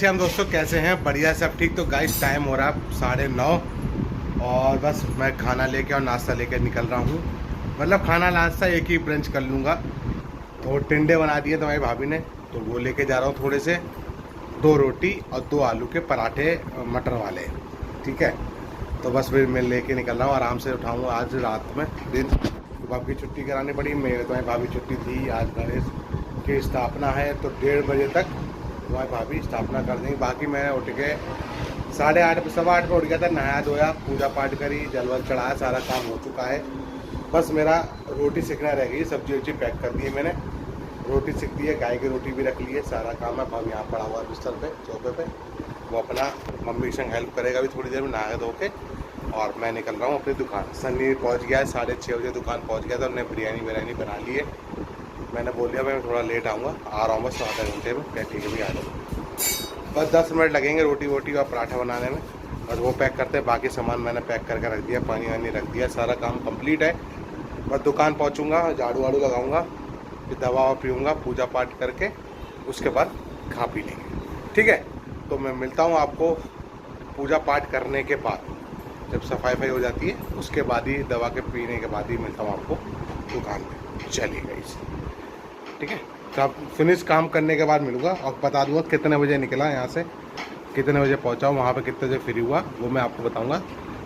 हम दोस्तों कैसे हैं? बढ़िया, सब ठीक। तो गाइस टाइम हो रहा है 9:30 और बस मैं खाना लेके और नाश्ता लेके निकल रहा हूँ। मतलब खाना नाश्ता एक ही ब्रंच कर लूँगा। तो टिंडे बना दिए तुम्हारी भाभी ने, तो वो लेके जा रहा हूँ थोड़े से। 2 रोटी और 2 आलू के पराठे मटर वाले, ठीक है। तो बस फिर मैं लेके निकल रहा हूँ, आराम से उठाऊँगा आज रात में दिन। सुबह की छुट्टी करानी पड़ी, मेरे तुम्हारी भाभी छुट्टी थी। आज गणेश की स्थापना है तो 1:30 बजे तक तुम्हारी भाभी स्थापना कर देंगी। बाकी मैं उठ के 8:30 8:15 पर उठ गया था, नहाया धोया, पूजा पाठ करी, जल वल चढ़ाया, सारा काम हो चुका है। बस मेरा रोटी सीखना रह गई। सब्जी वब्जी पैक कर दी है मैंने, रोटी सीख दी है, गाय की रोटी भी रख ली है, सारा काम है। भाभी यहाँ पड़ा हुआ है बिस्तर पे, सोफे पे, वो अपना मम्मी संग हेल्प करेगा अभी थोड़ी देर में नहा धो के। और मैं निकल रहा हूँ अपनी दुकान। सन्नी पहुँच गया है, 6:30 बजे दुकान पहुँच गया था। उन्होंने बिरयानी बना ली है। मैंने बोल दिया मैं थोड़ा लेट आऊँगा, आ रहा हूँ बस आधे घंटे में। क्या ठीक है भी आ रहा हूँ। बस 10 मिनट लगेंगे रोटी वोटी और पराठा बनाने में, और वो पैक करते हैं। बाकी सामान मैंने पैक करके रख दिया, पानी वानी रख दिया, सारा काम कंप्लीट है। बस दुकान पहुँचूँगा, झाड़ू वाड़ू लगाऊँगा, फिर दवा ववा पीऊँगा, पूजा पाठ करके उसके बाद खा पी लेंगे, ठीक है। तो मैं मिलता हूँ आपको पूजा पाठ करने के बाद, जब सफाई हो जाती है उसके बाद ही, दवा के पीने के बाद ही मिलता हूँ आपको दुकान में। चलिएगा इस, ठीक है। सब फिनिश काम करने के बाद मिलूँगा और बता दूँगा कितने बजे निकला यहाँ से, कितने बजे पहुँचा हूँ वहाँ पे, कितने बजे फ्री हुआ, वो मैं आपको बताऊँगा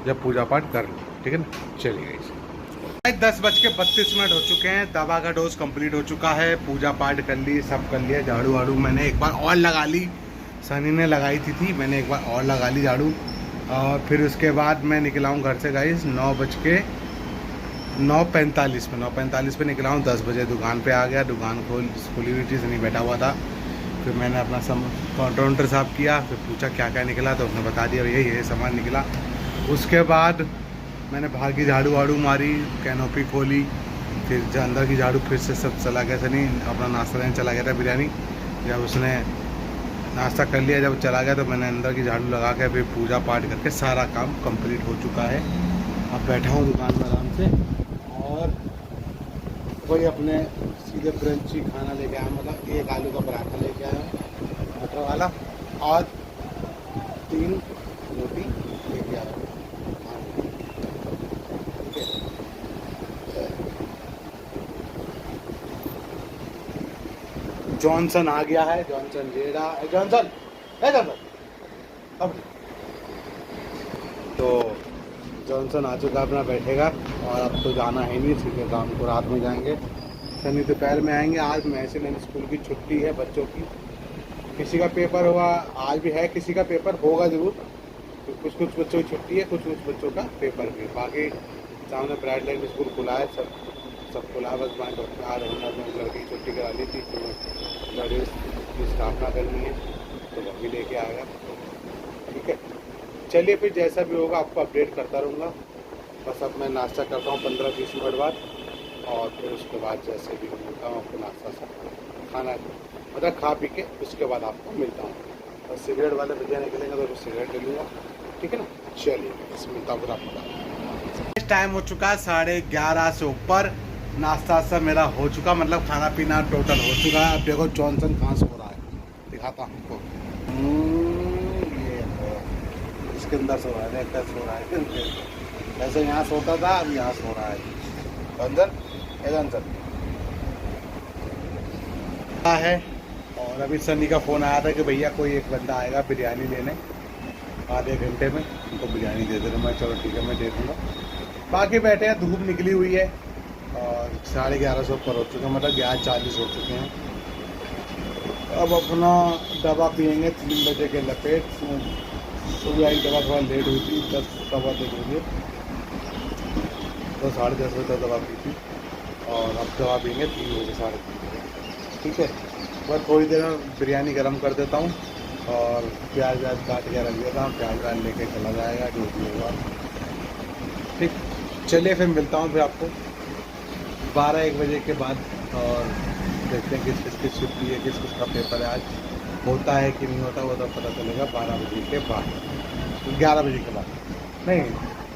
जब पूजा पाठ कर लूँ, ठीक है ना। चलिए इस 10:32 हो चुके हैं। दवा का डोज कंप्लीट हो चुका है, पूजा पाठ कर ली, सब कर लिया। झाड़ू वाड़ू मैंने एक बार और लगा ली, सनी ने लगाई थी, मैंने एक बार और लगा ली झाड़ू। और फिर उसके बाद मैं निकला हूँ घर से गाइस 9:45 पे निकला हूँ। 10 बजे दुकान पे आ गया, दुकान खुली हुई थी, सनी बैठा हुआ था। फिर मैंने अपना काउंटर साफ किया, फिर पूछा क्या क्या निकला, तो उसने बता दिया भैया ये सामान निकला। उसके बाद मैंने बाहर की झाड़ू वाड़ू मारी, कैनोपी खोली, फिर अंदर की झाड़ू फिर से सब चला गया। सनी अपना नाश्ता देने चला गया था बिरयानी। जब उसने नाश्ता कर लिया, जब चला गया तो मैंने अंदर की झाड़ू लगा के फिर पूजा पाठ करके सारा काम कंप्लीट हो चुका है। अब बैठा हूँ दुकान में आराम से, और वही अपने सीधे ब्रंची खाना लेके आया। मतलब 1 आलू का पराठा लेके आया मटर वाला, और 3 रोटी लेके आया। जॉनसन आ गया है, जॉनसन जेड़ा है, जॉनसन है, जॉनसन अब। तो जॉनसन आ चुका, अपना बैठेगा। और अब तो जाना है नहीं, सीधे काम को रात में जाएंगे। शनि दोपहर में आएंगे। आज मैसे नहीं, स्कूल की छुट्टी है बच्चों की। किसी का पेपर होगा, आज भी है, किसी का पेपर होगा ज़रूर। तो कुछ बच्चों की छुट्टी है, कुछ बच्चों का पेपर भी। बाकी सामने ब्राइट लाइन स्कूल खुला है, सब खुला। बस मैं आ रहा हूँ, लड़की की छुट्टी करा ली थी, तो गणेश की स्थापना करनी है, तो वो भी लेके आएगा, ठीक है। चलिए फिर जैसा भी होगा आपको अपडेट करता रहूँगा। बस अब मैं नाश्ता करता हूँ 15-20 मिनट बाद, और फिर उसके बाद जैसे भी मिलता हूँ आपको नाश्ता सब खाना, मतलब खा पी के उसके बाद आपको मिलता हूँ। और सिगरेट वाले भैया निकलेंगे तो सिगरेट ले लूँगा, ठीक है ना। चलिए इस मिलता हूँ फिर आपको। टाइम हो चुका है 11:30 से ऊपर। नाश्ता सब मेरा हो चुका, मतलब खाना पीना टोटल हो चुका है। अब देखो जॉनसन कहाँ सो रहा है, दिखाता हूँ आपको। ये इसके अंदर सो रहा है, सो रहा है। वैसे यहाँ सोता था, अब यहाँ सो रहा है। जॉनसन है। और अभी सनी का फ़ोन आया था कि भैया कोई एक बंदा आएगा बिरयानी लेने आधे घंटे में, उनको बिरयानी दे देना। मैं चलो ठीक है, मैं दे दूँगा। बाकी बैठे हैं, धूप निकली हुई है और 11:30 ऊपर हो चुके हैं, मतलब 11:40 हो चुके हैं। अब अपना दवा पियेंगे 3 बजे के लपेट। सुबह आई दवा थोड़ा लेट हुई थी, 10 सवा 10 बजे, तो 10:30 बजे तक दवा पी थी। और अब दवा पियेंगे 3 बजे, 3:30 बजे, ठीक है। बस थोड़ी देर में बिरयानी गर्म कर देता हूँ, और प्याज व्याज काट के रख देता हूँ, प्याज व्याज लेके चला जाएगा जो भी होगा, ठीक। चलिए फिर मिलता हूँ फिर आपको 12-1 बजे के बाद, और देखते हैं किस छुट्टी है, किस का पेपर है आज, होता है कि नहीं होता, वो तो पता चलेगा 12 बजे के बाद, 11 बजे के बाद। नहीं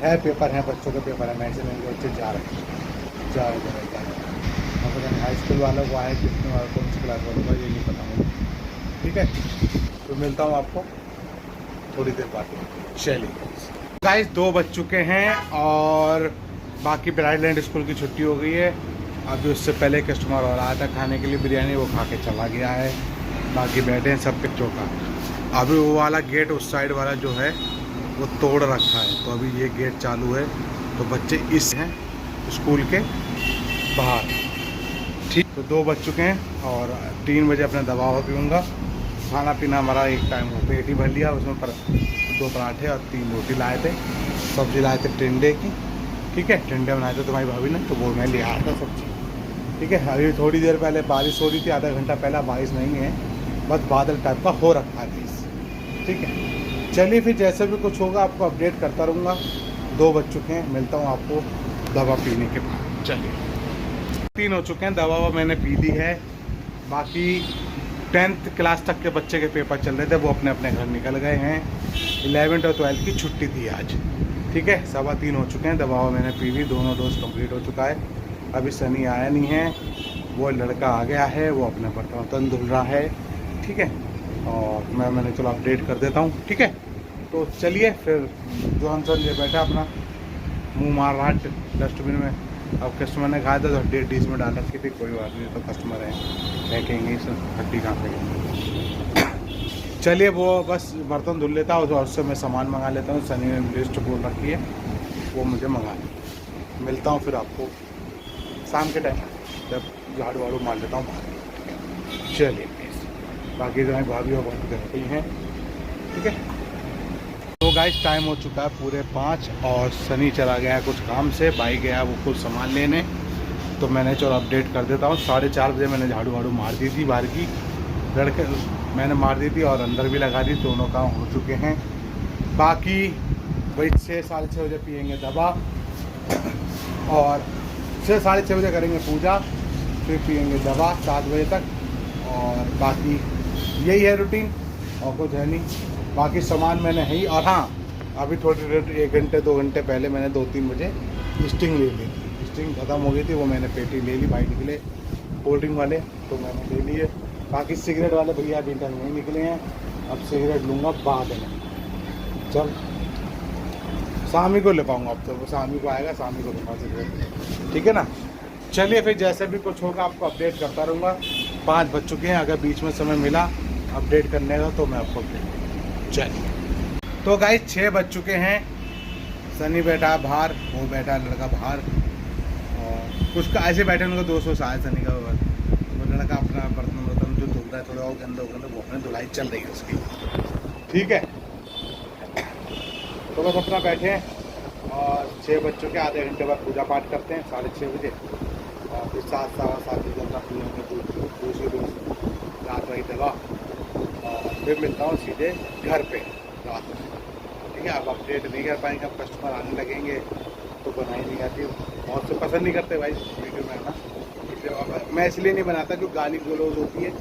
है, पेपर है, बच्चों के पेपर है। मैसे नहीं, बच्चे जा रहे हैं, जा रहे हाई स्कूल वालों को आए, कितने वालों, कौन सी क्लास वालों को, ये नहीं पता मुझे, ठीक है। तो मिलता हूँ आपको थोड़ी देर बाद। चलिए गाइस 2 बज चुके हैं और बाकी ब्राइडलैंड स्कूल की छुट्टी हो गई है। अभी उससे पहले कस्टमर और आया था खाने के लिए बिरयानी, वो खा के चला गया है। बाकी बैठे हैं सब पिक्चों का। अभी वो वाला गेट उस साइड वाला जो है वो तोड़ रखा है, तो अभी ये गेट चालू है, तो बच्चे इस हैं स्कूल के बाहर। ठीक, तो 2 बज चुके हैं और 3 बजे अपना दवा पीऊँगा। खाना पीना हमारा एक टाइम हो, पेट ही भर लिया। उसमें 2 पराठे और 3 रोटी लाए थे, सब्जी लाए थे टिंडे की। ठीक है, टिंडे बनाए थे तुम्हारी भाभी ने, तो वो मैं ले आया था सब्जी। ठीक है, अभी थोड़ी देर पहले बारिश हो रही थी, आधा घंटा पहला। बारिश नहीं है, बस बादल टाइप का हो रखा है। ठीक है, चलिए फिर जैसे भी कुछ होगा आपको अपडेट करता रहूँगा। 2 बज चुके हैं, मिलता हूँ आपको दवा पीने के बाद। चलिए 3 हो चुके हैं, दवा मैंने पी ली है। बाकी 10th क्लास तक के बच्चे के पेपर चल रहे थे, वो अपने अपने घर निकल गए हैं। 11th और 12th की छुट्टी थी आज। ठीक है, 3:15 हो चुके हैं, दवा मैंने पी ली, दोनों डोज कंप्लीट हो चुका है। अभी सनी आया नहीं है, वो लड़का आ गया है, वो अपने बर्तन धुल रहा है। ठीक है, और मैंने चलो अपडेट कर देता हूँ। ठीक है, तो चलिए फिर जॉनसन ये बैठा अपना मुंह मार रहा है डस्टबिन में। अब कस्टमर ने खाया था तो 1.5 डिश में डाल रखी थी, कोई बात नहीं, तो कस्टमर है फेंकेंगे, हड्डी कहाँ फेंकेंगे। चलिए वो बस बर्तन धुल लेता हूँ और उससे मैं सामान मंगा लेता हूँ। सनी ने लिस्ट बोल रखी है, वो मुझे मंगा ले। मिलता हूँ फिर आपको शाम के टाइम, जब झाड़ू वाड़ू मार लेता हूँ बाहर। चलिए बाकी जो है भाभी और भाभी घर पे ही हैं। ठीक है, तो गाइस टाइम हो चुका है पूरे 5 और सनी चला गया है कुछ काम से, भाई गया वो कुछ सामान लेने, तो मैंने चलो अपडेट कर देता हूँ। 4:30 बजे मैंने झाड़ू वाड़ू मार दी थी, बाहर की लड़के मैंने मार दी थी और अंदर भी लगा दी, दोनों काम हो चुके हैं। बाकी वही 6 साढ़े 6 बजे पियेंगे दवा और 6 साढ़े 6 बजे करेंगे पूजा, फिर पियेंगे दवा 7 बजे तक। और बाकी यही है रूटीन, और कुछ है नहीं। बाकी सामान मैंने है ही। और हाँ, अभी थोड़ी देर 1 घंटे 2 घंटे पहले मैंने 2-3 बजे स्टिंग ले ली थी। स्टिंग ख़त्म हो गई थी, वो मैंने पेटी ले ली बाइक के लिए, कोल्ड ड्रिंक वाले, तो मैंने ले लिए। बाकी सिगरेट वाले भैया अभी तक नहीं निकले हैं, अब सिगरेट लूँगा बाद में, जब शाम ही को ले पाऊँगा। अब तो शाम ही को आएगा, शाम ही को लूँगा सिगरेट। ठीक है ना, चलिए फिर जैसे भी कुछ होगा आपको अपडेट करता रहूँगा। 5 बज चुके हैं, अगर बीच में समय मिला अपडेट करने का तो मैं आपको अपडेट। चलिए तो गाइस 6 बज चुके हैं, सनी बैठा बाहर, वो बैठा लड़का बाहर, और कुछ का ऐसे बैठे उनका दोस्तों से आया सनी का। वो लड़का अपना बर्तन वर्तन जो धुल रहा है, थोड़ा और गंदा हो गया, वो अपने धुलाई चल रही है उसकी। ठीक है, तो बस अपना बैठे हैं और 6 बज चुके, आधे घंटे बाद पूजा पाठ करते हैं 6:30 बजे, और फिर 7 सवा 7 बजे अपना पीएंगे दूसरी रात वही दवा, और फिर मिलता हूँ सीधे घर पे रात में। ठीक है, अब अपडेट नहीं कर पाएंगे, अब कस्टमर आने लगेंगे तो बनाई नहीं आती, बहुत से पसंद नहीं करते भाई वीडियो में आना, इसलिए मैं इसलिए नहीं बनाता क्योंकि गाली गलौज होती है,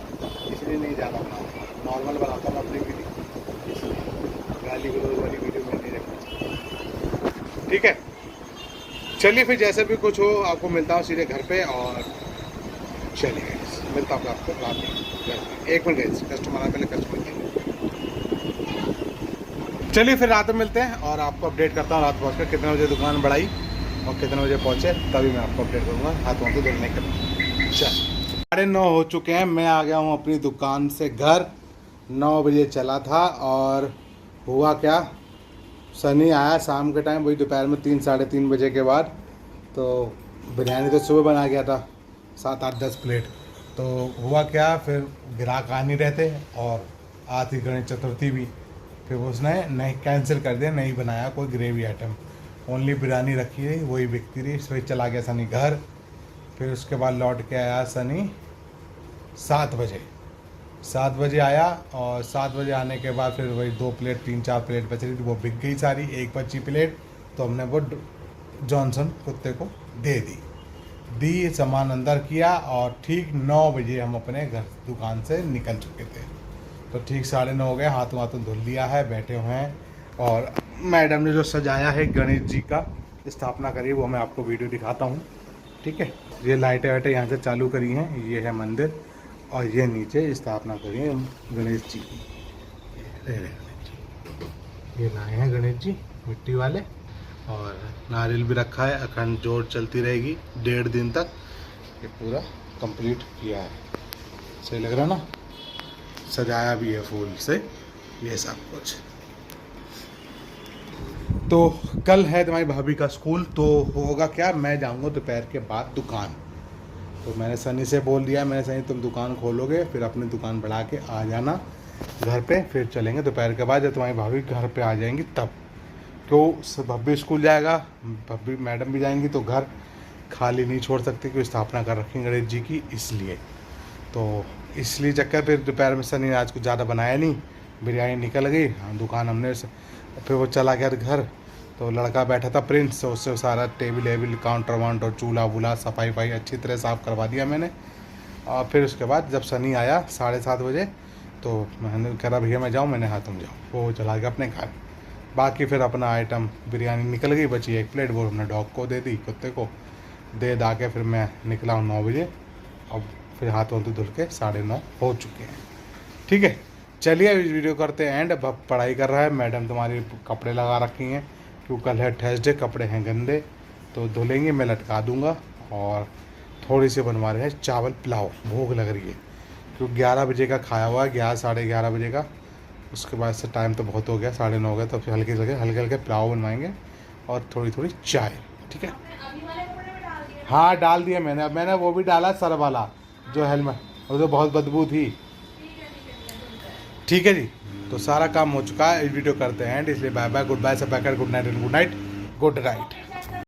इसलिए नहीं ज़्यादा बनाता, नॉर्मल बनाता हूँ अपनी वीडियो, इसलिए गाली गलौज वाली वीडियो में नहीं रखना। ठीक है, चलिए फिर जैसे भी कुछ हो आपको मिलता हूँ सीधे घर पे, और चलिए मिलता हूँ आपको रात में। 1 मिनट कस्टमर आने पहले कस्टमर के। चलिए फिर रात में मिलते हैं और आपको अपडेट करता हूँ रात पहुँच कर कितने बजे दुकान बढ़ाई और कितने बजे पहुँचे, तभी मैं आपको अपडेट करूँगा हाथ वहाँ से धुलने के बाद। चल 9:30 हो चुके हैं, मैं आ गया हूँ अपनी दुकान से घर। 9 बजे चला था और हुआ क्या, सनी आया शाम के टाइम, वही दोपहर में 3 साढ़े 3 बजे के बाद। तो बिरयानी तो सुबह बना गया था 7 8 10 प्लेट। तो हुआ क्या, फिर ग्राहक आ नहीं रहते और आज ही गणेश चतुर्थी भी, फिर उसने नहीं कैंसिल कर दिया, नहीं बनाया कोई ग्रेवी आइटम, ओनली बिरयानी रखी रही, वही बिकती रही। फिर चला गया सनी घर। फिर उसके बाद लौट के आया सनी 7 बजे। 7 बजे आया और 7 बजे आने के बाद फिर वही 2 प्लेट 3-4 प्लेट बच रही थी, वो बिक गई सारी। एक बची प्लेट तो हमने वो जॉनसन कुत्ते को दे दी। सामान अंदर किया और ठीक 9 बजे हम अपने घर दुकान से निकल चुके थे। तो ठीक 9:30 हो गए, हाथ वाथों धुल लिया है, बैठे हुए हैं। और मैडम ने जो सजाया है गणेश जी का स्थापना करी, वो मैं आपको वीडियो दिखाता हूँ। ठीक है, ये लाइटें वाइटें यहाँ से चालू करी हैं, ये है मंदिर, और ये नीचे स्थापना करी है गणेश जी की। रहे गणेश जी, ये लाए हैं गणेश जी मिट्टी वाले, और नारियल भी रखा है, अखंड जोत चलती रहेगी 1.5 दिन तक। ये पूरा कंप्लीट किया है, सही लग रहा ना, सजाया भी है फूल से, ये सब कुछ। तो कल है तुम्हारी भाभी का स्कूल, तो होगा क्या, मैं जाऊंगा दोपहर के बाद दुकान। तो मैंने सनी से बोल दिया, मैंने सनी तुम दुकान खोलोगे फिर अपनी दुकान बढ़ा के आ जाना घर पे, फिर चलेंगे दोपहर के बाद जब तुम्हारी भाभी घर पे आ जाएंगी तब। तो भब्बी स्कूल जाएगा, भब्बी मैडम भी जाएंगी, तो घर खाली नहीं छोड़ सकती क्योंकि स्थापना कर रखी गणेश जी की, इसलिए। तो इसलिए चक्कर, फिर दोपहर में सनी ने आज कुछ ज़्यादा बनाया नहीं, बिरयानी निकल गई, दुकान हमने फिर वो चला गया घर। तो लड़का बैठा था प्रिंस, तो उससे सारा टेबल वेबल काउंटर वाउंटर चूल्हा वूल्हा सफाई वफाई अच्छी तरह साफ़ करवा दिया मैंने। और फिर उसके बाद जब सनी आया 7:30 बजे, तो मैंने कह रहा भैया मैं जाऊँ, मैंने हाँ तुम जाओ, वो चला गया अपने घर। बाकी फिर अपना आइटम बिरयानी निकल गई, बची 1 प्लेट, वो हमने डॉग को दे दी, कुत्ते को दे दा के फिर मैं निकला हूँ 9 बजे। अब फिर हाथ धो धुल के 9:30 हो चुके हैं। ठीक है, चलिए इस वीडियो करते हैं एंड। अब पढ़ाई कर रहा है, मैडम तुम्हारी कपड़े लगा रखी हैं क्योंकि कल है थर्सडे, कपड़े हैं गंदे तो धुलेंगे, मैं लटका दूंगा। और थोड़ी सी बनवा रहे हैं चावल पुलाव, भूख लग रही है क्योंकि 11 बजे का खाया हुआ है, 11 बजे का। उसके बाद से टाइम तो बहुत हो गया, 9:30 हो गया, तो फिर हल्के हल्के पुलाव बनवाएंगे और थोड़ी थोड़ी चाय। ठीक है, हाँ डाल दिया मैंने, अब मैंने वो भी डाला सर वाला जो हेलमेट, वो तो बहुत बदबू थी। ठीक है जी, तो सारा काम हो चुका है, इस वीडियो करते हैं एंड, इसलिए बाय बाय, गुड बाय, सब back, good night and good night, good night.